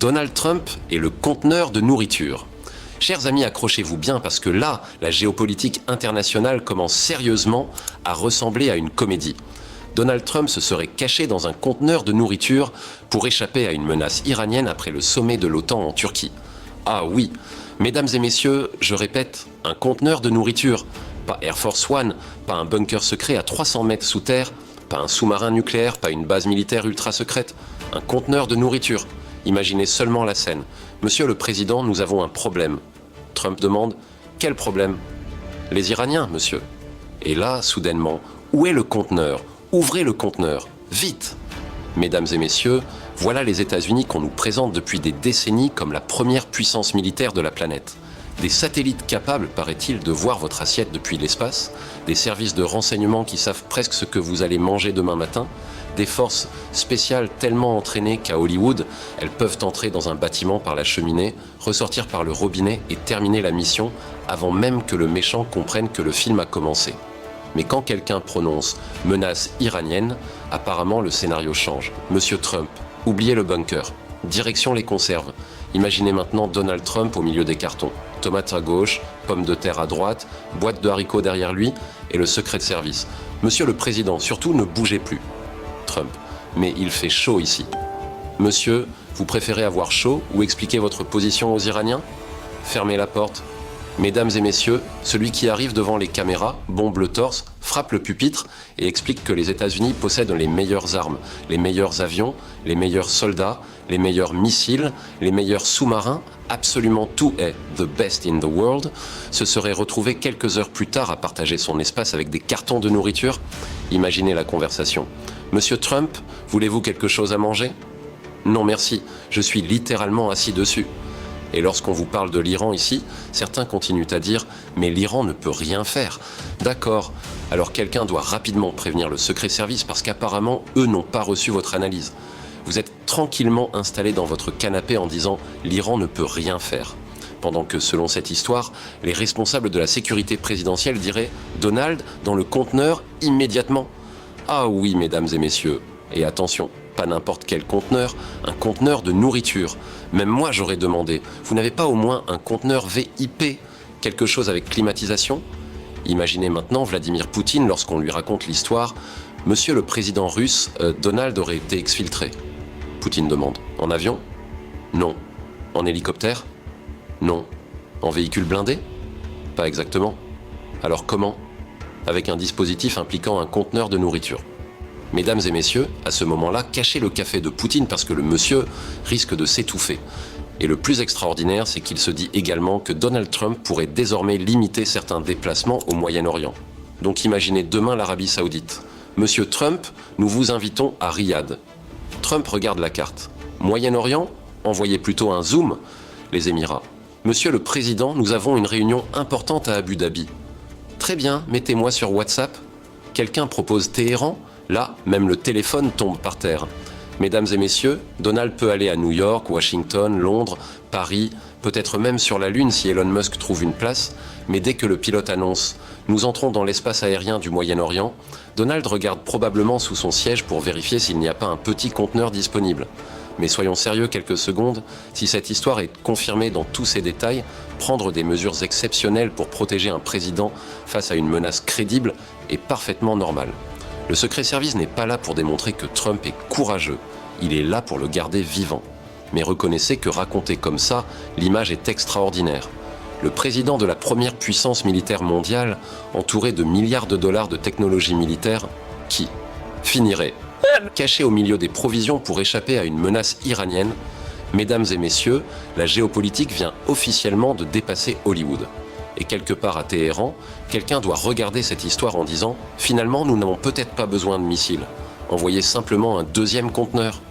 Donald Trump est le conteneur de nourriture. Chers amis, accrochez-vous bien parce que là, la géopolitique internationale commence sérieusement à ressembler à une comédie. Donald Trump se serait caché dans un conteneur de nourriture pour échapper à une menace iranienne après le sommet de l'OTAN en Turquie. Ah oui, mesdames et messieurs, je répète, un conteneur de nourriture. Pas Air Force One, pas un bunker secret à 300 mètres sous terre, pas un sous-marin nucléaire, pas une base militaire ultra secrète. Un conteneur de nourriture. Imaginez seulement la scène. Monsieur le Président, nous avons un problème. Trump demande « Quel problème ?» « Les Iraniens, monsieur. » Et là, soudainement, où est le conteneur ? Ouvrez le conteneur, vite ! Mesdames et messieurs, voilà les États-Unis qu'on nous présente depuis des décennies comme la première puissance militaire de la planète. Des satellites capables, paraît-il, de voir votre assiette depuis l'espace, des services de renseignement qui savent presque ce que vous allez manger demain matin, des forces spéciales tellement entraînées qu'à Hollywood, elles peuvent entrer dans un bâtiment par la cheminée, ressortir par le robinet et terminer la mission avant même que le méchant comprenne que le film a commencé. Mais quand quelqu'un prononce « menace iranienne », apparemment le scénario change. Monsieur Trump, oubliez le bunker. Direction les conserves. Imaginez maintenant Donald Trump au milieu des cartons. Tomates à gauche, pommes de terre à droite, boîte de haricots derrière lui et le secret de service. Monsieur le Président, surtout ne bougez plus. Trump. Mais il fait chaud ici. Monsieur, vous préférez avoir chaud ou expliquer votre position aux Iraniens ? Fermez la porte. Mesdames et messieurs, celui qui arrive devant les caméras, bombe le torse, frappe le pupitre et explique que les États-Unis possèdent les meilleures armes, les meilleurs avions, les meilleurs soldats, les meilleurs missiles, les meilleurs sous-marins, absolument tout est the best in the world, se serait retrouvé quelques heures plus tard à partager son espace avec des cartons de nourriture. Imaginez la conversation. Monsieur Trump, voulez-vous quelque chose à manger ? Non merci, je suis littéralement assis dessus. Et lorsqu'on vous parle de l'Iran ici, certains continuent à dire « mais l'Iran ne peut rien faire ». D'accord, alors quelqu'un doit rapidement prévenir le secret service parce qu'apparemment, eux n'ont pas reçu votre analyse. Vous êtes tranquillement installé dans votre canapé en disant « l'Iran ne peut rien faire ». Pendant que, selon cette histoire, les responsables de la sécurité présidentielle diraient « Donald, dans le conteneur, immédiatement ». Ah oui, mesdames et messieurs, et attention, pas n'importe quel conteneur, un conteneur de nourriture. Même moi j'aurais demandé, vous n'avez pas au moins un conteneur VIP, quelque chose avec climatisation ? Imaginez maintenant Vladimir Poutine lorsqu'on lui raconte l'histoire. Monsieur le président russe, Donald aurait été exfiltré. Poutine demande, en avion ? Non. En hélicoptère ? Non. En véhicule blindé ? Pas exactement. Alors comment ? Avec un dispositif impliquant un conteneur de nourriture. Mesdames et messieurs, à ce moment-là, cachez le café de Poutine parce que le monsieur risque de s'étouffer. Et le plus extraordinaire, c'est qu'il se dit également que Donald Trump pourrait désormais limiter certains déplacements au Moyen-Orient. Donc imaginez demain l'Arabie Saoudite. Monsieur Trump, nous vous invitons à Riyad. Trump regarde la carte. Moyen-Orient ? Envoyez plutôt un zoom. Les Émirats. Monsieur le Président, nous avons une réunion importante à Abu Dhabi. Très bien, mettez-moi sur WhatsApp. Quelqu'un propose Téhéran ? Là, même le téléphone tombe par terre. Mesdames et messieurs, Donald peut aller à New York, Washington, Londres, Paris, peut-être même sur la Lune si Elon Musk trouve une place, mais dès que le pilote annonce « Nous entrons dans l'espace aérien du Moyen-Orient », Donald regarde probablement sous son siège pour vérifier s'il n'y a pas un petit conteneur disponible. Mais soyons sérieux quelques secondes, si cette histoire est confirmée dans tous ses détails, prendre des mesures exceptionnelles pour protéger un président face à une menace crédible est parfaitement normal. Le secret service n'est pas là pour démontrer que Trump est courageux, il est là pour le garder vivant. Mais reconnaissez que raconté comme ça, l'image est extraordinaire. Le président de la première puissance militaire mondiale, entouré de milliards de dollars de technologie militaire, qui finirait caché au milieu des provisions pour échapper à une menace iranienne. Mesdames et messieurs, la géopolitique vient officiellement de dépasser Hollywood. Et quelque part à Téhéran, quelqu'un doit regarder cette histoire en disant « Finalement, nous n'avons peut-être pas besoin de missiles. Envoyez simplement un deuxième conteneur.